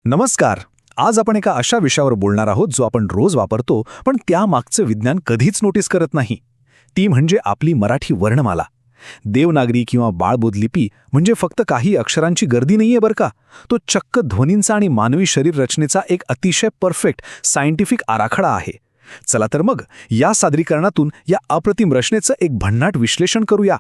नमस्कार. आज आपण एका अशा विषयावर बोलणार आहोत जो आपण रोज वापरतो पण त्यामागचं विज्ञान कधीच नोटीस करत नाही. ती म्हणजे आपली मराठी वर्णमाला. देवनागरी किंवा बाळबोध लिपी म्हणजे फक्त काही अक्षरांची गर्दी नाहीये बरं का. तो चक्क ध्वनींचा आणि मानवी शरीर रचनेचा एक अतिशय परफेक्ट सायंटिफिक आराखडा आहे. चला तर मग या सादरीकरणातून या अप्रतिम रचनेचं एक भन्नाट विश्लेषण करूया.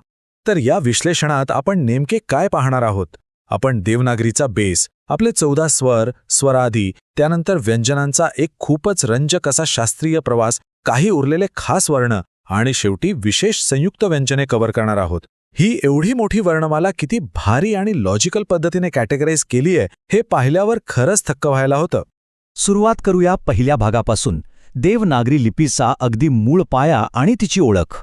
तर या विश्लेषणात आपण नेमके काय पाहणार आहोत? आपण देवनागरीचा बेस, आपले 14 स्वर, स्वरादी, त्यानंतर व्यंजनांचा एक खूपच रंजक असा शास्त्रीय प्रवास, काही उरलेले खास वर्ण आणि शेवटी विशेष संयुक्त व्यंजने कव्हर करणार आहोत. ही एवढी मोठी वर्णमाला किती भारी आणि लॉजिकल पद्धतीने कॅटेगराईज केली आहे हे पाहिल्यावर खरंच थक्क व्हायला होतं. सुरुवात करूया पहिल्या भागापासून, देवनागरी लिपीचा अगदी मूळ पाया आणि तिची ओळख.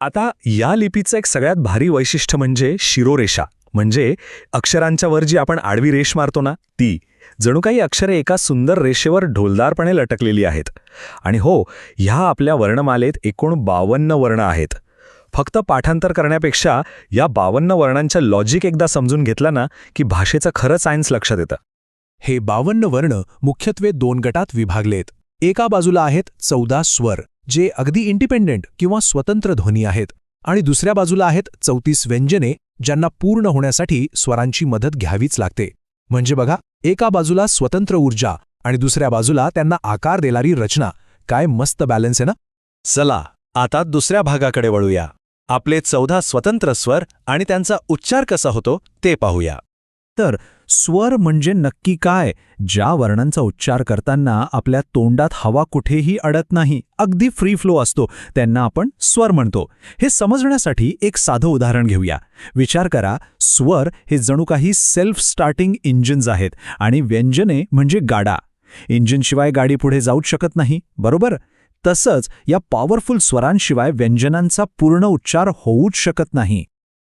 आता या लिपीचं एक सगळ्यात भारी वैशिष्ट्य म्हणजे शिरोरेषा. म्हणजे अक्षरांच्या वर जी आपण आडवी रेष मारतो ना, ती जणू काही अक्षरे एका सुंदर रेषेवर ढोलदारपणे लटकलेली आहेत. आणि हो, ह्या आपल्या वर्णमालेत एकूण 52 वर्ण आहेत. फक्त पाठांतर करण्यापेक्षा या 52 वर्णांच्या लॉजिक एकदा समजून घेतला ना की भाषेचं खरं सायन्स लक्षात येतं. हे 52 वर्ण मुख्यत्वे 2 गटात विभागलेत. एका बाजूला आहेत 14 स्वर, जे अगदी इंडिपेंडेंट किंवा स्वतंत्र ध्वनी आहेत, आणि दुसऱ्या बाजूला आहेत 34 व्यंजने, ज्यांना पूर्ण होण्यासाठी स्वरांची मदत घ्यावीच लागते. म्हणजे बघा, एका बाजूला स्वतंत्र ऊर्जा आणि दुसऱ्या बाजूला त्यांना आकार देणारी रचना. काय मस्त बॅलन्स आहे ना. चला आता दुसऱ्या भागाकडे वळूया. आपले 14 स्वतंत्र स्वर आणि त्यांचा उच्चार कसा होतो ते पाहूया. तर स्वर म्हणजे नक्की काय? ज्या वर्णांचा उच्चार करताना आपल्या तोंडात हवा कुठेही अडत नाही, अगदी फ्री फ्लो असतो, त्यांना आपण स्वर म्हणतो. हे समजण्यासाठी एक साधं उदाहरण घेऊया. विचार करा, स्वर हे जणू काही सेल्फ स्टार्टिंग इंजिन्स आहेत आणि व्यंजने म्हणजे गाडा. इंजिनशिवाय गाडी पुढे जाऊच शकत नाही, बरोबर? तसंच या पॉवरफुल स्वरांशिवाय व्यंजनांचा पूर्ण उच्चार होऊच शकत नाही.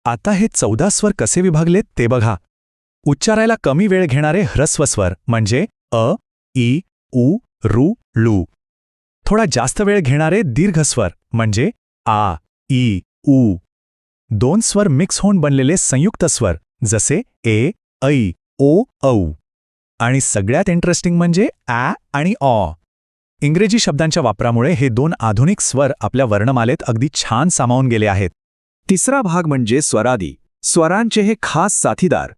आता हे 14 स्वर कसे विभागलेत ते बघा. उच्चारायला कमी वेळ घेणारे ह्रस्व स्वर म्हणजे अ, ई, उ, रू, लू. थोडा जास्त वेळ घेणारे दीर्घ स्वर म्हणजे आ, ई, उ. 2 स्वर मिक्स होऊन बनलेले संयुक्त स्वर जसे ए, ऐ, ओ, औ. आणि सगळ्यात इंटरेस्टिंग म्हणजे आ आणि ऑ. इंग्रजी शब्दांच्या वापरामुळे हे 2 आधुनिक स्वर आपल्या वर्णमालेत अगदी छान सामावून गेले आहेत. तिसरा भाग म्हणजे स्वरादी, स्वरांचे हे खास साथीदार.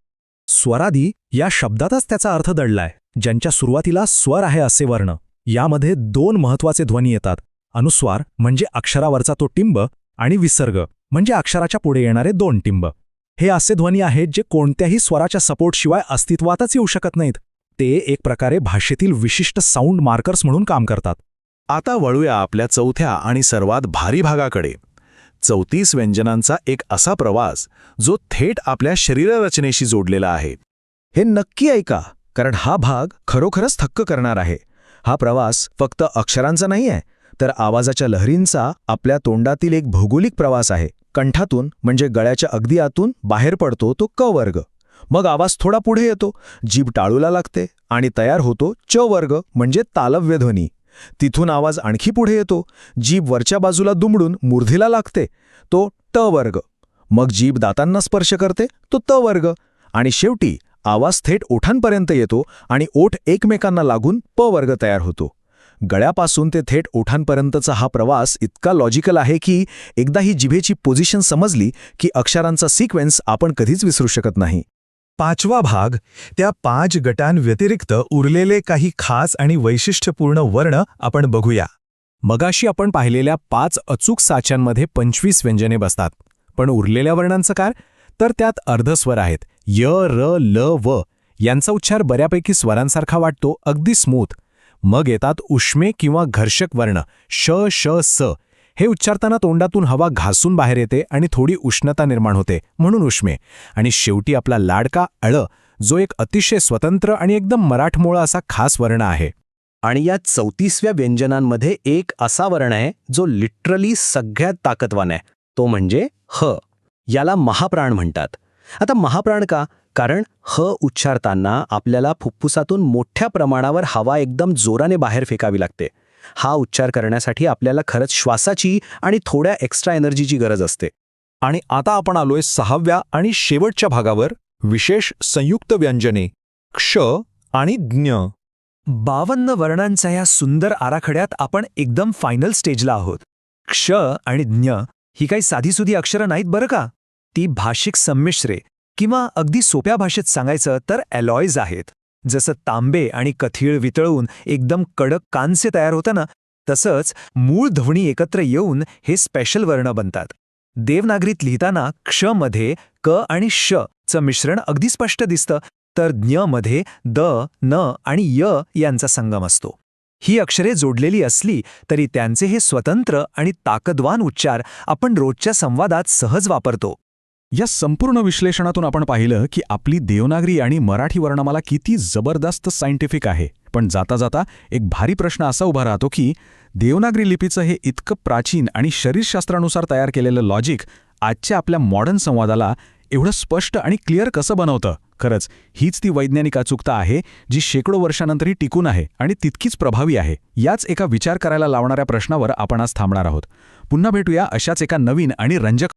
स्वरादी या शब्दातच त्याचा अर्थ दडलाय. ज्यांच्या सुरुवातीला स्वर आहे असे वर्ण. यामध्ये 2 महत्त्वाचे ध्वनी येतात. अनुस्वार म्हणजे अक्षरावरचा तो टिंब, आणि विसर्ग म्हणजे अक्षराच्या पुढे येणारे 2 टिंब. हे असे ध्वनी आहेत जे कोणत्याही स्वराच्या सपोर्टशिवाय अस्तित्वातच येऊ शकत नाहीत. ते एक प्रकारे भाषेतील विशिष्ट साऊंड मार्कर्स म्हणून काम करतात. आता वळूया आपल्या चौथ्या आणि सर्वात भारी भागाकडे. 34 व्यंजनांचा एक असा प्रवास जो थेट आपल्या शरीररचनेशी जोडलेला आहे. हे नक्की ऐका, कारण हा भाग खरोखरच थक्क करणार आहे. हा प्रवास फक्त अक्षरांचा नाही आहे, तर आवाजाच्या लहरींचा आपल्या तोंडातील एक भौगोलिक प्रवास आहे. कंठातून म्हणजे गळ्याच्या अगदी आतून बाहेर पडतो तो क वर्ग. मग आवाज थोडा पुढे येतो, जीभ टाळूला लागते आणि तयार होतो च वर्ग म्हणजे तालव्य ध्वनी. तिथून आवाज आणखी पुढे येतो, जीभ वरच्या बाजूला दुमडून मूर्धीला लागते, तो ट वर्ग. मग जीभ दातांना स्पर्श करते, तो त वर्ग. आणि शेवटी आवाज थेट ओठांपर्यंत येतो आणि ओठ एकमेकांना लागून प वर्ग तयार होतो. गळ्यापासून ते थेट ओठांपर्यंतचा हा प्रवास इतका लॉजिकल आहे की एकदा ही जिभेची पोझिशन समजली की अक्षरांचा सिक्वेन्स आपण कधीच विसरू शकत नाही. पाचवा भाग, त्या 5 गटांव्यतिरिक्त उरलेले काही खास आणि वैशिष्ट्यपूर्ण वर्ण आपण बघूया. मगाशी आपण पाहिलेल्या 5 अचूक साच्यांमध्ये 25 व्यंजने बसतात. पण उरलेल्या वर्णांचं काय? तर त्यात अर्धस्वर आहेत. य, र, ल, व यांचा उच्चार बऱ्यापैकी स्वरांसारखा वाटतो, अगदी स्मूथ. मग येतात उष्मे किंवा घर्षक वर्ण श, श, स. हे उच्चारताना तोंडातून हवा घासून बाहेर येते आणि थोडी उष्णता निर्माण होते, म्हणून उष्मे. आणि शेवटी आपला लाडका अळ, जो एक अतिशय स्वतंत्र आणि एकदम मराठमोळा असा खास वर्ण आहे. आणि या 34व्या व्यंजनांमध्ये एक असा वर्ण आहे जो लिटरली सगळ्यात ताकदवान आहे. तो म्हणजे ह. याला महाप्राण म्हणतात. आता महाप्राण का? कारण ह उच्चारताना आपल्याला फुफ्फुसातून मोठ्या प्रमाणावर हवा एकदम जोराने बाहेर फेकावी लागते. हा उच्चार करण्यासाठी आपल्याला खरंच श्वासाची आणि थोड्या एक्स्ट्रा एनर्जीची गरज असते. आणि आता आपण आलोय 6व्या आणि शेवटच्या भागावर, विशेष संयुक्त व्यंजने क्ष आणि ज्ञ. 52 वर्णांच्या या सुंदर आराखड्यात आपण एकदम फायनल स्टेजला आहोत. क्ष आणि ज्ञ ही काही साधीसुधी अक्षरं नाहीत बरं का. ती भाषिक संमिश्रे किंवा अगदी सोप्या भाषेत सांगायचं तर अलॉयज आहेत. जसं तांबे आणि कथिळ वितळून एकदम कडक कांस्य तयार होतं ना, तसंच मूळ ध्वनी एकत्र येऊन हे स्पेशल वर्ण बनतात. देवनागरीत लिहिताना क्ष मध्ये क आणि श चं मिश्रण अगदी स्पष्ट दिसतं, तर ज्ञ मध्ये द, न आणि य यांचा संगम असतो. ही अक्षरे जोडलेली असली तरी त्यांचे हे स्वतंत्र आणि ताकदवान उच्चार आपण रोजच्या संवादात सहज वापरतो. या संपूर्ण विश्लेषणातून आपण पाहिलं की आपली देवनागरी आणि मराठी वर्णमाला किती जबरदस्त सायंटिफिक आहे. पण जाता जाता एक भारी प्रश्न असा उभा राहतो की देवनागरी लिपीचं हे इतकं प्राचीन आणि शरीरशास्त्रानुसार तयार केलेलं लॉजिक आजच्या आपल्या मॉडर्न संवादाला एवढं स्पष्ट आणि क्लिअर कसं बनवतं? खरंच हीच ती वैज्ञानिक अचूकता आहे जी शेकडो वर्षानंतरही टिकून आहे आणि तितकीच प्रभावी आहे. याच एका विचार करायला लावणाऱ्या प्रश्नावर आपण आज थांबणार आहोत. पुन्हा भेटूया अशाच एका नवीन आणि रंजक